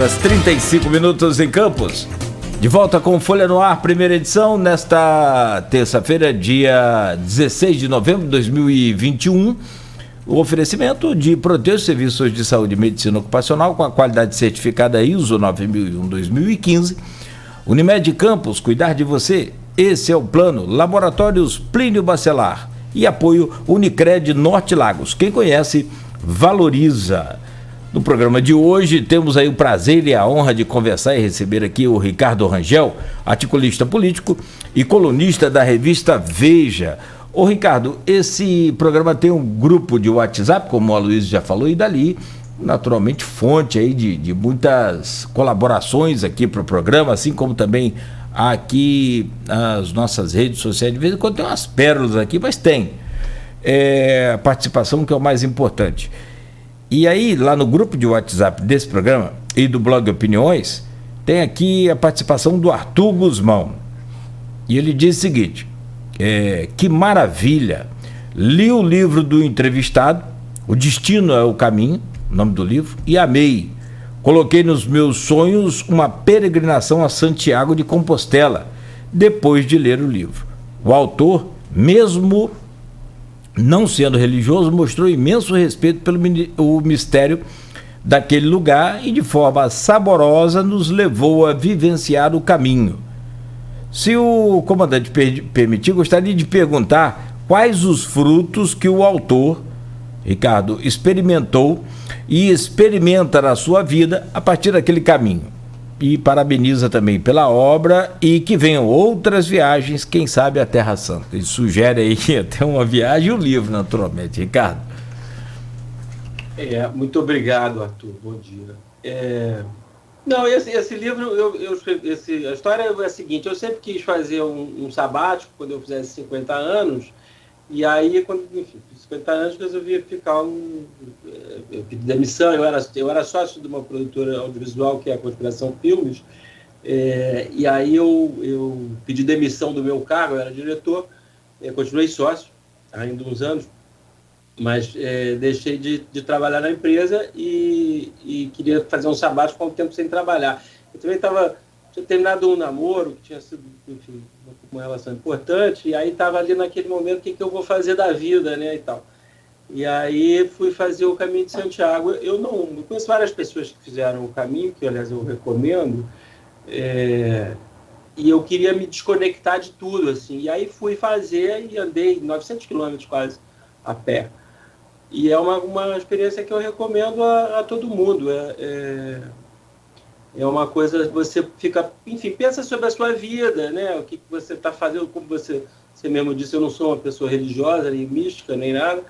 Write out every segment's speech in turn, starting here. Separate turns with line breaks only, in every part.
Às 35 minutos em Campos. De volta com Folha no Ar, primeira edição, nesta terça-feira, dia 16 de novembro de 2021. O oferecimento de Proteus Serviços de Saúde e Medicina Ocupacional com a qualidade certificada ISO 9001-2015. Unimed Campos, cuidar de você. Esse é o plano. Laboratórios Plínio Bacelar. E apoio Unicred Norte Lagos. Quem conhece, valoriza. No programa de hoje, temos aí o prazer e a honra de conversar e receber aqui o Ricardo Rangel, articulista político e colunista da revista Veja. Ô Ricardo, esse programa tem um grupo de WhatsApp, como o Aloysio já falou, e dali, naturalmente, fonte aí de muitas colaborações aqui para o programa, assim como também aqui as nossas redes sociais. De vez em quando tem umas pérolas aqui, mas tem a participação, que é o mais importante. E aí, lá no grupo de WhatsApp desse programa e do blog Opiniões, tem aqui a participação do Arthur Guzmão. E ele diz o seguinte: que maravilha! Li o livro do entrevistado, O Destino é o Caminho, o nome do livro, e amei. Coloquei nos meus sonhos uma peregrinação a Santiago de Compostela, depois de ler o livro. O autor, mesmo não sendo religioso, mostrou imenso respeito pelo o mistério daquele lugar e de forma saborosa nos levou a vivenciar o caminho. Se o comandante permitir, gostaria de perguntar quais os frutos que o autor, Ricardo, experimentou e experimenta na sua vida a partir daquele caminho. E parabeniza também pela obra e que venham outras viagens, quem sabe a Terra Santa. Ele sugere aí até uma viagem e um livro, naturalmente. Ricardo.
Muito obrigado, Arthur. Bom dia. Não, esse livro, a história é a seguinte: eu sempre quis fazer um sabático quando eu fizesse 50 anos, e aí, quando fiz 50 anos, resolvi ficar eu pedi demissão. Eu era sócio de uma produtora audiovisual, que é a Conspiração Filmes, e aí eu pedi demissão do meu cargo. Eu era diretor, continuei sócio ainda uns anos, mas deixei de trabalhar na empresa e queria fazer um sabático com um tempo sem trabalhar. Eu também tinha terminado um namoro, que tinha sido, enfim, uma relação importante, e aí estava ali naquele momento, o que eu vou fazer da vida, né, e tal. E aí fui fazer o Caminho de Santiago. Eu conheço várias pessoas que fizeram o caminho, que, aliás, eu recomendo, e eu queria me desconectar de tudo, assim. E aí fui fazer e andei 900 quilômetros quase a pé. E é uma experiência que eu recomendo a todo mundo. É uma coisa, você fica, enfim, pensa sobre a sua vida, né? O que você está fazendo, como você mesmo disse, eu não sou uma pessoa religiosa, nem mística, nem nada,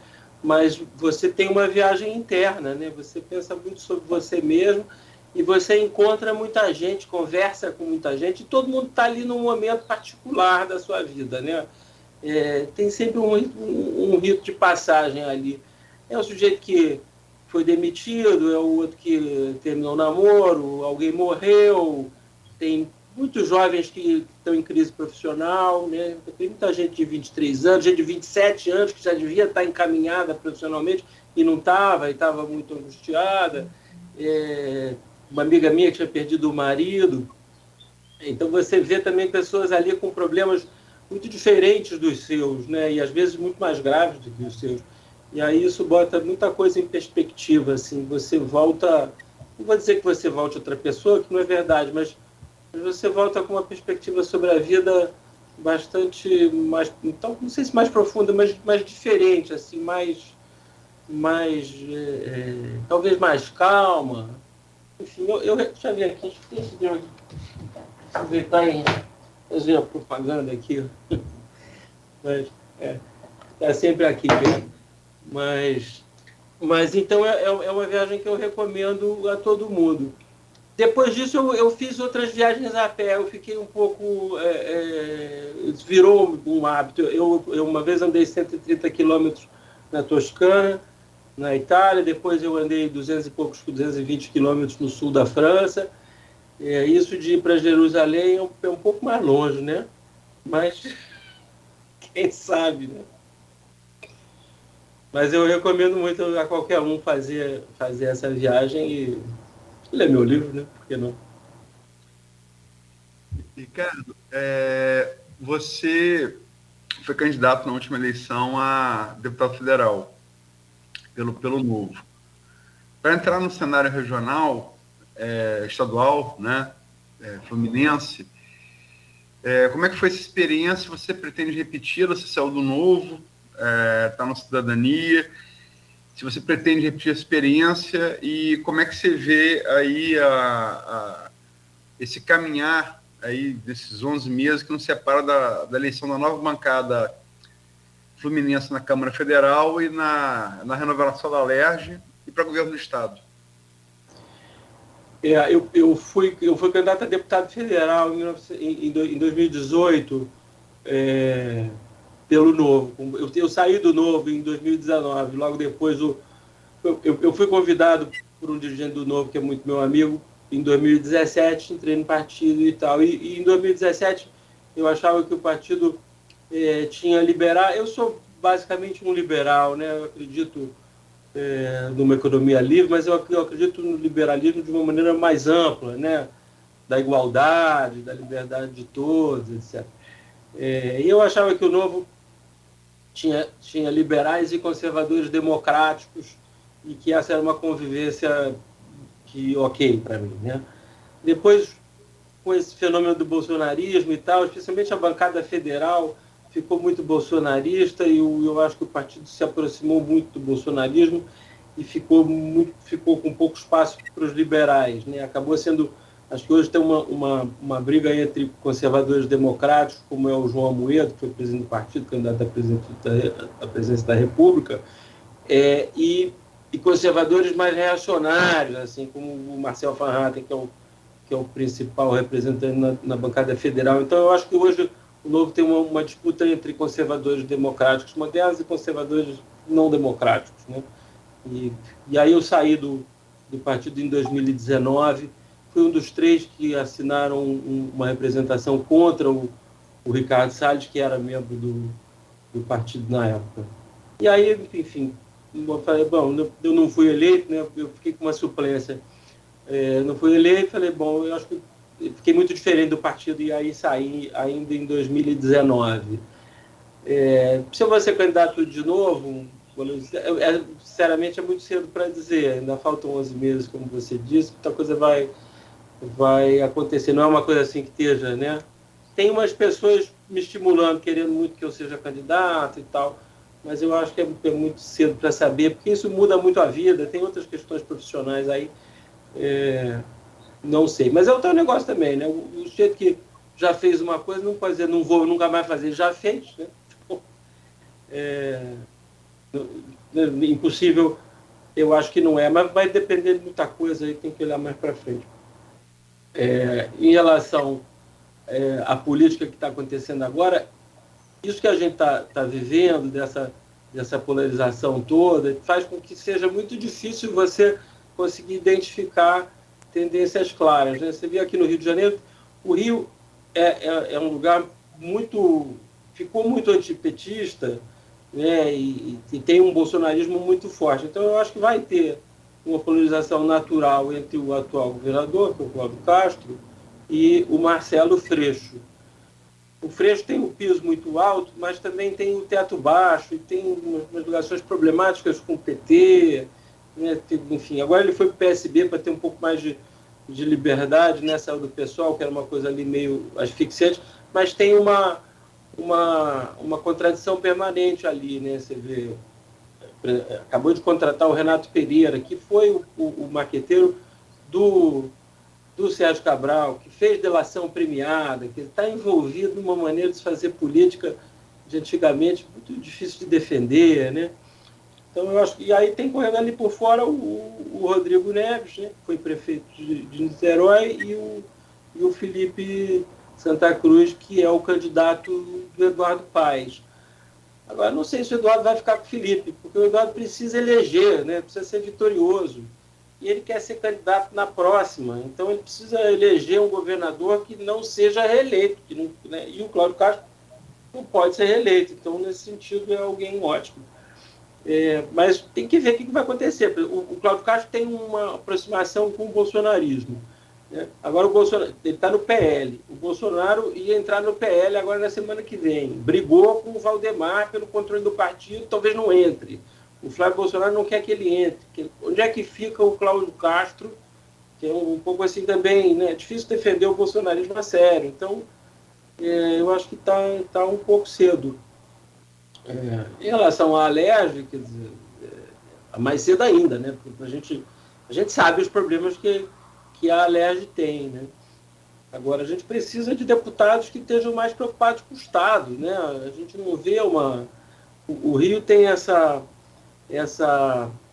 mas você tem uma viagem interna, né? Você pensa muito sobre você mesmo e você encontra muita gente, conversa com muita gente, e todo mundo está ali num momento particular da sua vida, né? Tem sempre um rito de passagem ali. É o sujeito que foi demitido, é o outro que terminou o namoro, alguém morreu, tem muitos jovens que estão em crise profissional, né? Tem muita gente de 23 anos, gente de 27 anos que já devia estar encaminhada profissionalmente e não estava, e estava muito angustiada. Uma amiga minha que tinha perdido o marido. Então você vê também pessoas ali com problemas muito diferentes dos seus, né? E às vezes muito mais graves do que os seus. E aí isso bota muita coisa em perspectiva, assim. Você volta, não vou dizer que você volte outra pessoa, que não é verdade, mas você volta com uma perspectiva sobre a vida bastante mais, então, não sei se mais profunda, mas mais diferente, assim, talvez mais calma. Enfim, eu deixa eu ver aqui, deixa eu aproveitar e fazer a propaganda aqui, mas está sempre aqui mesmo. Mas então é uma viagem que eu recomendo a todo mundo. Depois disso eu fiz outras viagens a pé. Eu fiquei um pouco... virou um hábito. Eu uma vez andei 130 quilômetros na Toscana, na Itália. Depois eu andei 220 quilômetros no sul da França. Isso de ir para Jerusalém é um pouco mais longe, né? Mas quem sabe, né? Mas eu recomendo muito a qualquer um fazer essa viagem ler meu livro, né? Por que não?
Ricardo, você foi candidato na última eleição a deputado federal pelo Novo. Para entrar no cenário regional, estadual, né, fluminense, como é que foi essa experiência? Você pretende repeti-la? Você saiu do Novo, está na Cidadania, se você pretende repetir a experiência e como é que você vê aí esse caminhar aí desses 11 meses que nos separa da eleição da nova bancada fluminense na Câmara Federal e na renovação da LERJ e para o governo do Estado?
Eu fui candidato a deputado federal em 2018 pelo Novo. Eu saí do Novo em 2019, logo depois eu fui convidado por um dirigente do Novo, que é muito meu amigo, em 2017, entrei no partido e tal. E em 2017 eu achava que o partido tinha liberar. Eu sou basicamente um liberal, né? Eu acredito numa economia livre, mas eu acredito no liberalismo de uma maneira mais ampla, né? Da igualdade, da liberdade de todos, etc. E eu achava que o Novo tinha liberais e conservadores democráticos e que essa era uma convivência ok para mim, né? Depois, com esse fenômeno do bolsonarismo e tal, especialmente a bancada federal ficou muito bolsonarista e eu acho que o partido se aproximou muito do bolsonarismo e ficou com pouco espaço para os liberais, né? Acabou sendo, acho que hoje tem uma briga entre conservadores democráticos, como é o João Amoedo, que foi presidente do partido, candidato à presidência da República, e conservadores mais reacionários, assim como o Marcel Van Hatten, que é o principal representante na bancada federal. Então, eu acho que hoje o Novo tem uma disputa entre conservadores democráticos modernos e conservadores não democráticos, né? E aí eu saí do partido em 2019, fui um dos 3 que assinaram uma representação contra o Ricardo Salles, que era membro do partido na época. E aí, enfim, eu falei, bom, eu não fui eleito, né? Eu fiquei com uma suplência. Não fui eleito, falei, bom, eu acho que fiquei muito diferente do partido e aí saí ainda em 2019. Se eu vou ser candidato de novo, sinceramente é muito cedo para dizer, ainda faltam 11 meses, como você disse, muita coisa vai acontecer, não é uma coisa assim que esteja, né? Tem umas pessoas me estimulando, querendo muito que eu seja candidato e tal, mas eu acho que é muito cedo para saber, porque isso muda muito a vida, tem outras questões profissionais aí, não sei. Mas é o teu negócio também, né? O sujeito que já fez uma coisa não pode dizer, não vou nunca mais fazer, já fez, né? Impossível, eu acho que não é, mas vai depender de muita coisa aí, tem que olhar mais para frente. Em relação à política que está acontecendo agora, isso que a gente está vivendo, dessa polarização toda, faz com que seja muito difícil você conseguir identificar tendências claras, né? Você vê aqui no Rio de Janeiro, o Rio é um lugar ficou muito antipetista, né? E tem um bolsonarismo muito forte. Então, eu acho que vai ter uma polarização natural entre o atual governador, que é o Cláudio Castro, e o Marcelo Freixo. O Freixo tem um piso muito alto, mas também tem o teto baixo, e tem umas ligações problemáticas com o PT, né? Enfim, agora ele foi para o PSB para ter um pouco mais de liberdade, né? Saiu do pessoal, que era uma coisa ali meio asfixiante, mas tem uma contradição permanente ali, né? Você vê, acabou de contratar o Renato Pereira, que foi o marqueteiro do Sérgio Cabral, que fez delação premiada, que está envolvido numa maneira de se fazer política de antigamente muito difícil de defender, né? Então, eu acho que... E aí tem correndo ali por fora o Rodrigo Neves, né, que foi prefeito de Niterói, e o Felipe Santa Cruz, que é o candidato do Eduardo Paes. Agora, não sei se o Eduardo vai ficar com o Felipe, porque o Eduardo precisa eleger, né, precisa ser vitorioso. E ele quer ser candidato na próxima. Então, ele precisa eleger um governador que não seja reeleito. E o Cláudio Castro não pode ser reeleito. Então, nesse sentido, é alguém ótimo. Mas tem que ver o que vai acontecer. O Cláudio Castro tem uma aproximação com o bolsonarismo, né? Agora o Bolsonaro, ele está no PL. O Bolsonaro ia entrar no PL agora na semana que vem. Brigou com o Valdemar pelo controle do partido, talvez não entre. O Flávio Bolsonaro não quer que ele entre. Onde é que fica o Cláudio Castro, que é um pouco assim também, né? É difícil defender o bolsonarismo a sério. Então, eu acho que tá um pouco cedo. Em relação à Alerj, quer dizer, mais cedo ainda, né? Porque a gente sabe os problemas que a Alerj tem, né? Agora, a gente precisa de deputados que estejam mais preocupados com o Estado, né? A gente não vê o Rio tem essa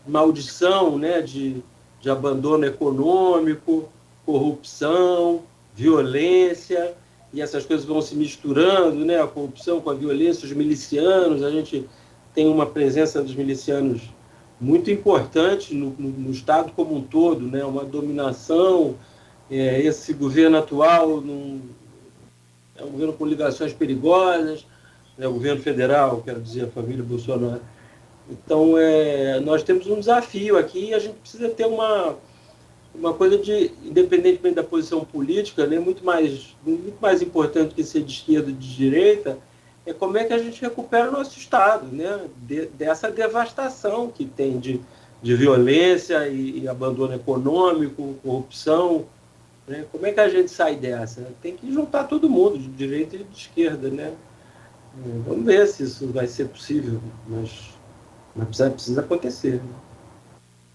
maldição, né, de abandono econômico, corrupção, violência, e essas coisas vão se misturando, né, a corrupção com a violência, os milicianos. A gente tem uma presença dos milicianos muito importante no Estado como um todo, né, uma dominação. Esse governo atual é um governo com ligações perigosas, né, o governo federal, quero dizer, a família Bolsonaro. Então, nós temos um desafio aqui e a gente precisa ter uma coisa de, independentemente da posição política, né, muito mais importante que ser de esquerda ou de direita, é como é que a gente recupera o nosso Estado, né, dessa devastação que tem de violência e abandono econômico, corrupção, né? Como é que a gente sai dessa? Tem que juntar todo mundo, de direita e de esquerda, né? Vamos ver se isso vai ser possível, mas precisa acontecer, né?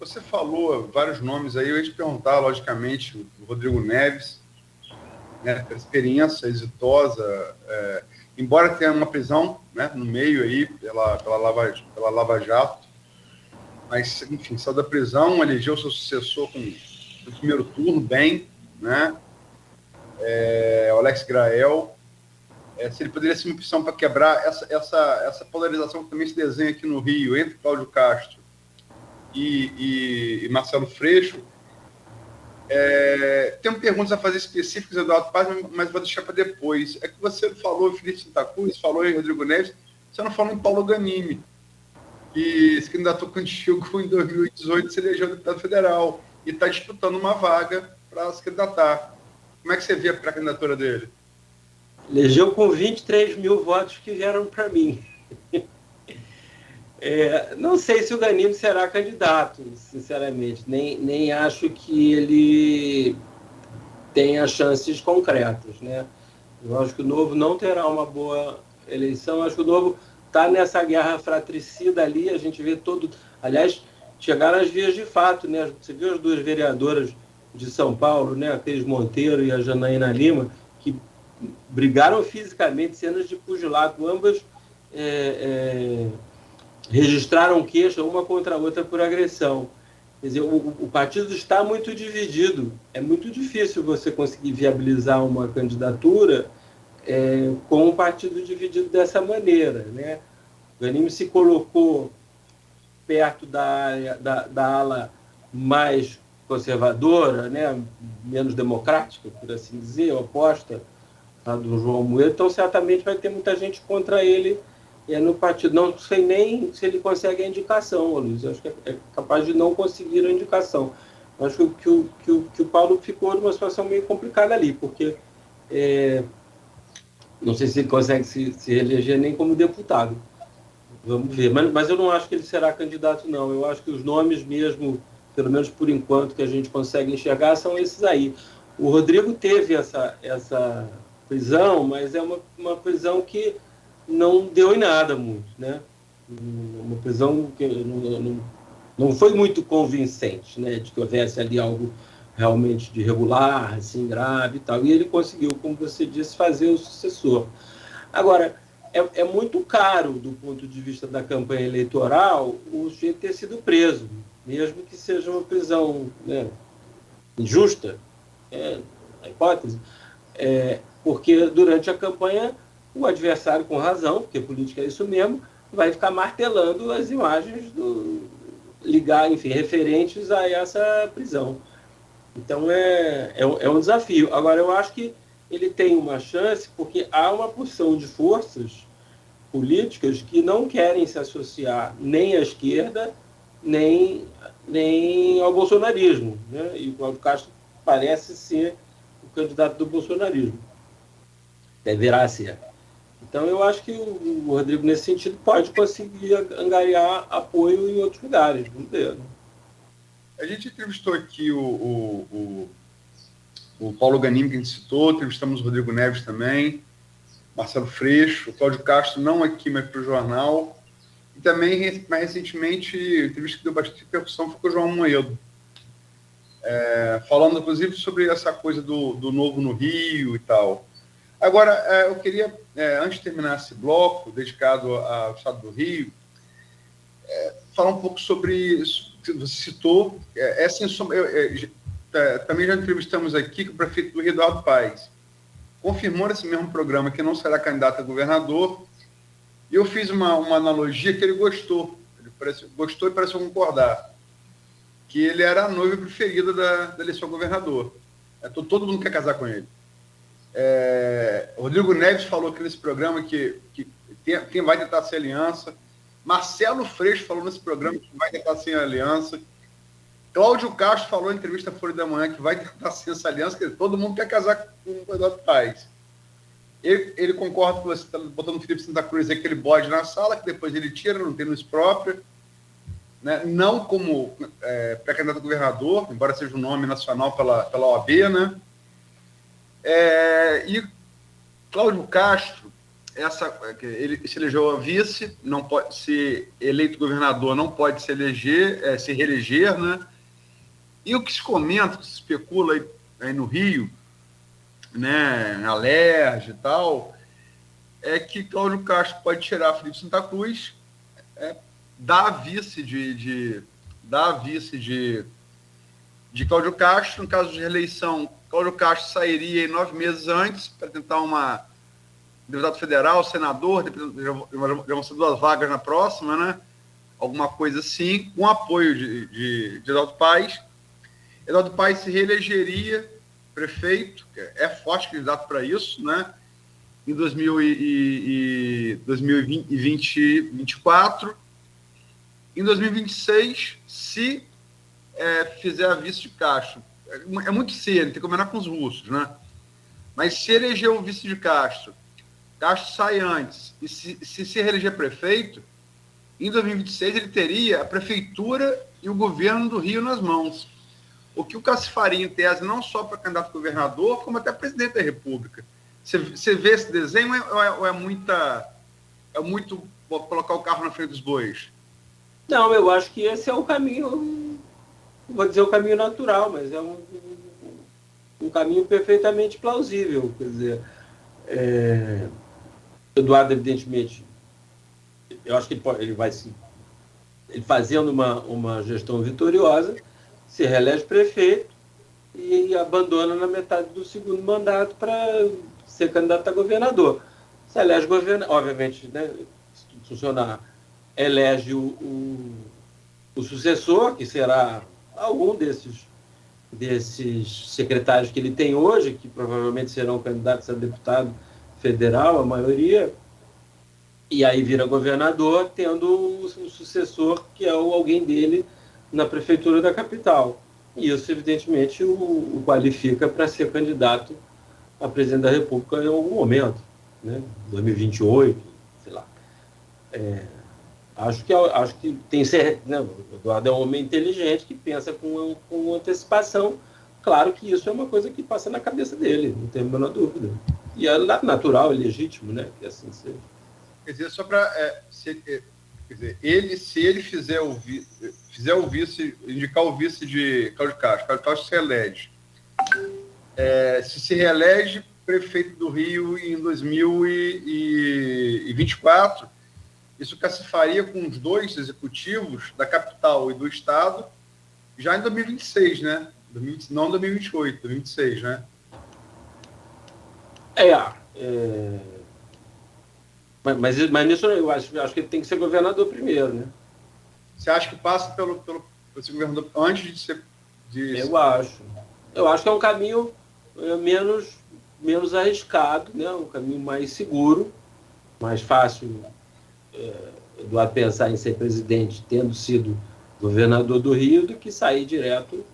Você falou vários nomes aí, eu ia te perguntar, logicamente, o Rodrigo Neves, né, experiência exitosa, embora tenha uma prisão, né, no meio aí, pela Lava Jato, mas, enfim, saiu da prisão, elegeu seu sucessor no primeiro turno, bem, né, o Alex Grael. Se ele poderia ser uma opção para quebrar essa polarização que também se desenha aqui no Rio, entre Cláudio Castro e Marcelo Freixo. Tenho perguntas a fazer específicas, Eduardo Paz, mas vou deixar para depois. É que você falou em Felipe Santa Cruz, falou em Rodrigo Neves, você não falou em Paulo Ganimi, que se candidatou contigo em 2018, se elegeu deputado federal e está disputando uma vaga para se candidatar. Como é que você vê a pré-candidatura dele?
Elegeu com 23 mil votos que vieram para mim. Não sei se o Ganimi será candidato, sinceramente. Nem acho que ele tenha chances concretas, né? Eu acho que o Novo não terá uma boa eleição. Eu acho que o Novo está nessa guerra fratricida ali. A gente vê todo... Aliás, chegaram às vias de fato, né? Você viu as duas vereadoras de São Paulo, né? A Cris Monteiro e a Janaína Lima, que brigaram fisicamente, cenas de pugilato, ambas registraram queixa uma contra a outra por agressão. Quer dizer, o partido está muito dividido. É muito difícil você conseguir viabilizar uma candidatura com um partido dividido dessa maneira, né? O Ganimi se colocou perto da ala mais conservadora, né? Menos democrática, por assim dizer, oposta do João Moedo, então certamente vai ter muita gente contra ele no partido. Não sei nem se ele consegue a indicação, Luiz. Acho que é capaz de não conseguir a indicação. Acho que o Paulo ficou numa situação meio complicada ali, porque não sei se ele consegue se eleger nem como deputado. Vamos ver. Mas eu não acho que ele será candidato, não. Eu acho que os nomes mesmo, pelo menos por enquanto, que a gente consegue enxergar, são esses aí. O Rodrigo teve essa prisão, mas é uma prisão que não deu em nada muito, né? Uma prisão que não foi muito convincente, né? De que houvesse ali algo realmente de irregular, assim, grave e tal. E ele conseguiu, como você disse, fazer o sucessor. Agora, é muito caro, do ponto de vista da campanha eleitoral, o sujeito ter sido preso, mesmo que seja uma prisão, né, injusta, a hipótese, porque durante a campanha o adversário, com razão, porque política é isso mesmo, vai ficar martelando as imagens referentes a essa prisão. Então é um desafio. Agora, eu acho que ele tem uma chance porque há uma porção de forças políticas que não querem se associar nem à esquerda, nem ao bolsonarismo, né? E o Cláudio Castro parece ser o candidato do bolsonarismo. Deverá ser. Então, eu acho que o Rodrigo, nesse sentido, pode conseguir angariar apoio em outros lugares. Vamos ver, né?
A gente entrevistou aqui o Paulo Ganim, que a gente citou, entrevistamos o Rodrigo Neves também, Marcelo Freixo, o Cláudio Castro, não aqui, mas para o jornal. E também, mais recentemente, a entrevista que deu bastante repercussão foi com o João Moedo, falando, inclusive, sobre essa coisa do novo no Rio e tal. Agora, eu queria, antes de terminar esse bloco dedicado ao Estado do Rio, falar um pouco sobre isso que você citou. Também já entrevistamos aqui com o prefeito do Rio, Eduardo Paes. Confirmou nesse mesmo programa que não será candidato a governador. E eu fiz uma analogia que ele gostou. Gostou e pareceu concordar. Que ele era a noiva preferida da eleição a governador. Todo mundo quer casar com ele. Rodrigo Neves falou aqui nesse programa que quem vai tentar ser aliança. Marcelo Freixo falou nesse programa que vai tentar ser aliança. Cláudio Castro falou em entrevista à Folha da Manhã que vai tentar ser essa aliança, que todo mundo quer casar com o Eduardo Paes. Ele concorda com você, está botando o Felipe Santa Cruz aquele bode na sala, que depois ele tira, não tem luz própria, né? Não como pré-candidato a governador, embora seja um nome nacional pela OAB, né? E Cláudio Castro, ele se elegeu a vice, não pode ser eleito governador, não pode se reeleger, né? E o que se comenta, que se especula aí no Rio, né, na Alerj e tal, é que Cláudio Castro pode tirar Felipe Santa Cruz, dar a vice de Cláudio Castro. No caso de reeleição, Cláudio Castro sairia 9 meses antes para tentar uma deputado federal, senador, já vão ser 2 vagas na próxima, né? Alguma coisa assim, com apoio de Eduardo Paes. Eduardo Paes se reelegeria prefeito, é forte candidato para isso, né? Em 2024. Em 2026, se fizer a vice de Castro, é muito cedo, tem que combinar com os russos, né? Mas se eleger o vice de Castro sai antes, e se reeleger prefeito, em 2026 ele teria a prefeitura e o governo do Rio nas mãos. O que o Cássio faria, em tese, não só para candidato a governador, como até presidente da República. Você vê esse desenho ou é muito colocar o carro na frente dos bois?
Não, eu acho que esse é o caminho, vou dizer o caminho natural, mas é um caminho perfeitamente plausível. Quer dizer, Eduardo, evidentemente, eu acho que ele vai ele fazendo uma gestão vitoriosa, se reelege prefeito e abandona na metade do segundo mandato para ser candidato a governador. Se elege governador, obviamente, né, se tudo funcionar, elege o sucessor, que será algum desses secretários que ele tem hoje, que provavelmente serão candidatos a deputado federal, a maioria, e aí vira governador, tendo um sucessor que é alguém dele na prefeitura da capital. E isso, evidentemente, o qualifica para ser candidato a presidente da República em algum momento, né? 2028, sei lá. Acho que tem ser, né? O Eduardo é um homem inteligente que pensa com antecipação. Claro que isso é uma coisa que passa na cabeça dele, não tem a menor dúvida. E é natural, é legítimo, né? Que assim seja.
Quer dizer, só para se ele fizer o vice, indicar o vice de Cláudio Castro se reelege. Se reelege prefeito do Rio em 2024, isso cacifaria com os 2 executivos da capital e do estado já em 2026, né? Não 2028, 2026, né?
Mas nisso eu acho que ele tem que ser governador primeiro, né?
Você acha que passa pelo ser governador antes de ser...
Eu acho que é um caminho menos arriscado, né? Um caminho mais seguro, mais fácil Eduardo pensar em ser presidente tendo sido governador do Rio do que sair direto.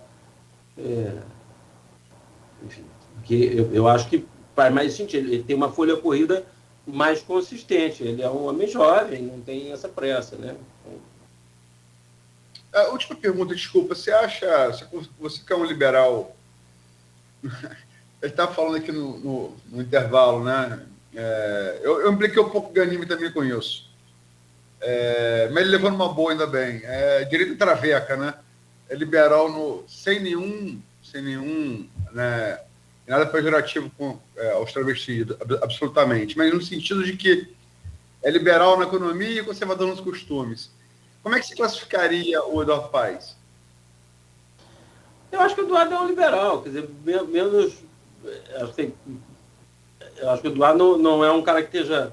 Enfim, porque eu acho que faz mais sentido. Ele tem uma folha corrida mais consistente. Ele é um homem jovem, não tem essa pressa, né?
A última pergunta, desculpa. Você que é um liberal, ele está falando aqui no intervalo, né? Eu impliquei um pouco de anime também com isso. Mas ele levou numa boa, ainda bem. Direito traveca, né? É liberal sem nenhum né, nada pejorativo aos travestis, absolutamente. Mas no sentido de que é liberal na economia e conservador nos costumes. Como é que se classificaria o Eduardo Paes?
Eu acho que o Eduardo é um liberal, quer dizer, menos. Eu acho que o Eduardo não é um cara que esteja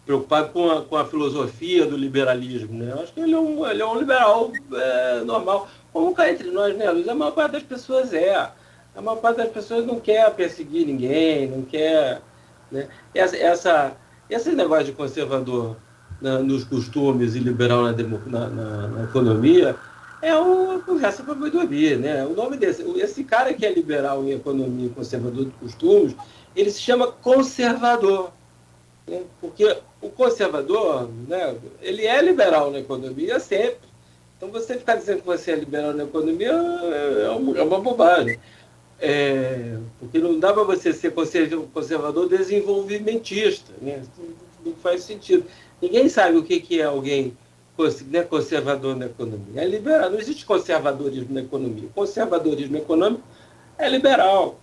preocupado com a filosofia do liberalismo, né? Eu acho que ele é um liberal normal. Como cá entre nós, né, Luiz? A maior parte das pessoas A maior parte das pessoas não quer perseguir ninguém, não quer. Né? Esse negócio de conservador nos costumes e liberal na economia é uma conversa para boi dormir, né? O nome esse cara que é liberal em economia e conservador de costumes, ele se chama conservador. Né? Porque o conservador, né, ele é liberal na economia sempre. Então, você ficar dizendo que você é liberal na economia é uma bobagem. Porque não dá para você ser conservador desenvolvimentista. Né? Não faz sentido. Ninguém sabe o que é alguém conservador na economia. É liberal. Não existe conservadorismo na economia. O conservadorismo econômico é liberal.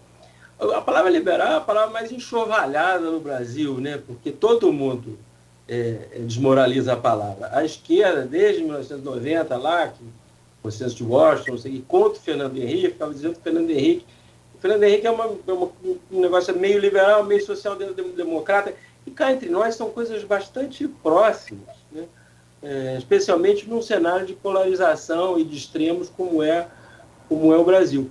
A palavra liberal é a palavra mais enxovalhada no Brasil, né? Porque todo mundo desmoraliza a palavra. A esquerda, desde 1990, lá, o consenso de Washington, contra o Fernando Henrique, ficava dizendo que o Fernando Henrique é um negócio meio liberal, meio social-democrata, e cá entre nós são coisas bastante próximas, né? Especialmente num cenário de polarização e de extremos como é o Brasil.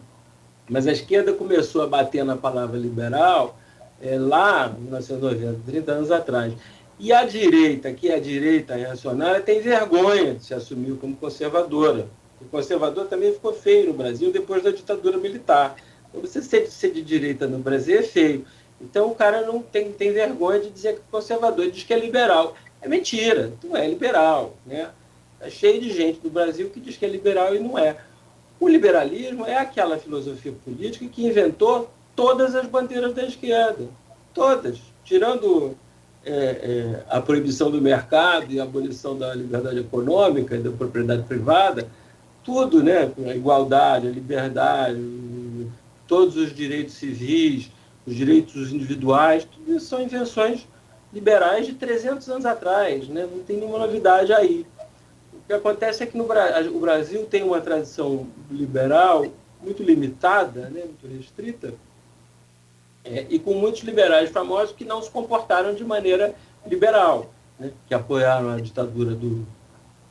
Mas a esquerda começou a bater na palavra liberal lá em 1990, 30 anos atrás. E a direita, que é a direita reacionária, tem vergonha de se assumir como conservadora. O conservador também ficou feio no Brasil depois da ditadura militar. Então, você ser de direita no Brasil é feio. Então, o cara não tem vergonha de dizer que é conservador, diz que é liberal. É mentira, não é liberal. Né? Está cheio de gente do Brasil que diz que é liberal e não é. O liberalismo é aquela filosofia política que inventou todas as bandeiras da esquerda. Todas. Tirando a proibição do mercado e a abolição da liberdade econômica e da propriedade privada, tudo, né? A igualdade, a liberdade, todos os direitos civis, os direitos individuais, tudo isso são invenções liberais de 300 anos atrás, né? Não tem nenhuma novidade aí. O que acontece é que o Brasil tem uma tradição liberal muito limitada, né? Muito restrita, e com muitos liberais famosos que não se comportaram de maneira liberal, né? Que apoiaram a ditadura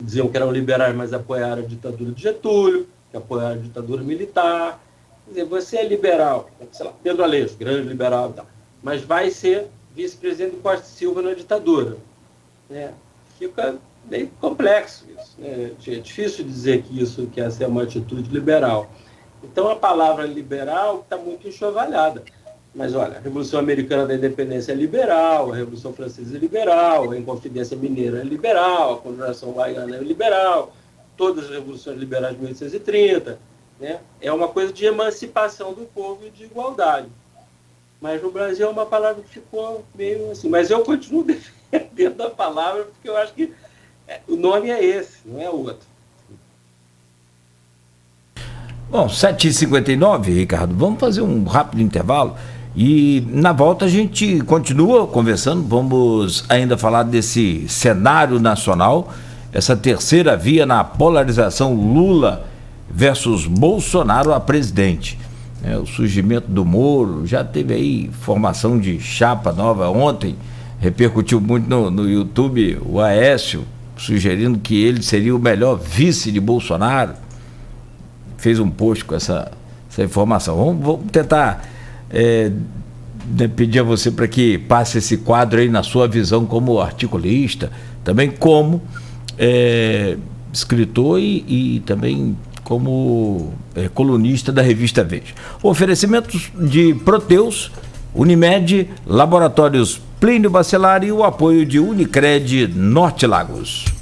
diziam que eram liberais, mas apoiaram a ditadura de Getúlio, que apoiaram a ditadura militar. Quer dizer, você é liberal, sei lá, Pedro Aleixo, grande liberal, mas vai ser vice-presidente do Costa e Silva na ditadura. Né? Fica meio complexo isso. Né? É difícil dizer que essa é uma atitude liberal. Então, a palavra liberal está muito enxovalhada. Mas, olha, a Revolução Americana da Independência é liberal, a Revolução Francesa é liberal, a Inconfidência Mineira é liberal, a Conjuração Baiana é liberal, todas as revoluções liberais de 1830. Né? É uma coisa de emancipação do povo e de igualdade. Mas no Brasil é uma palavra que ficou meio assim. Mas eu continuo defendendo a palavra porque eu acho que o nome é esse, não é outro.
Bom, 7h59, Ricardo, vamos fazer um rápido intervalo e na volta a gente continua conversando, vamos ainda falar desse cenário nacional, essa terceira via na polarização Lula versus Bolsonaro a presidente. O surgimento do Moro, já teve aí formação de chapa nova ontem, repercutiu muito no YouTube, o Aécio sugerindo que ele seria o melhor vice de Bolsonaro, fez um post com essa informação. Vamos tentar pedir a você para que passe esse quadro aí na sua visão como articulista, também como escritor e também como colunista da revista Veja. Oferecimentos de Proteus, Unimed, Laboratórios Plínio Bacelar e o apoio de Unicred Norte Lagos.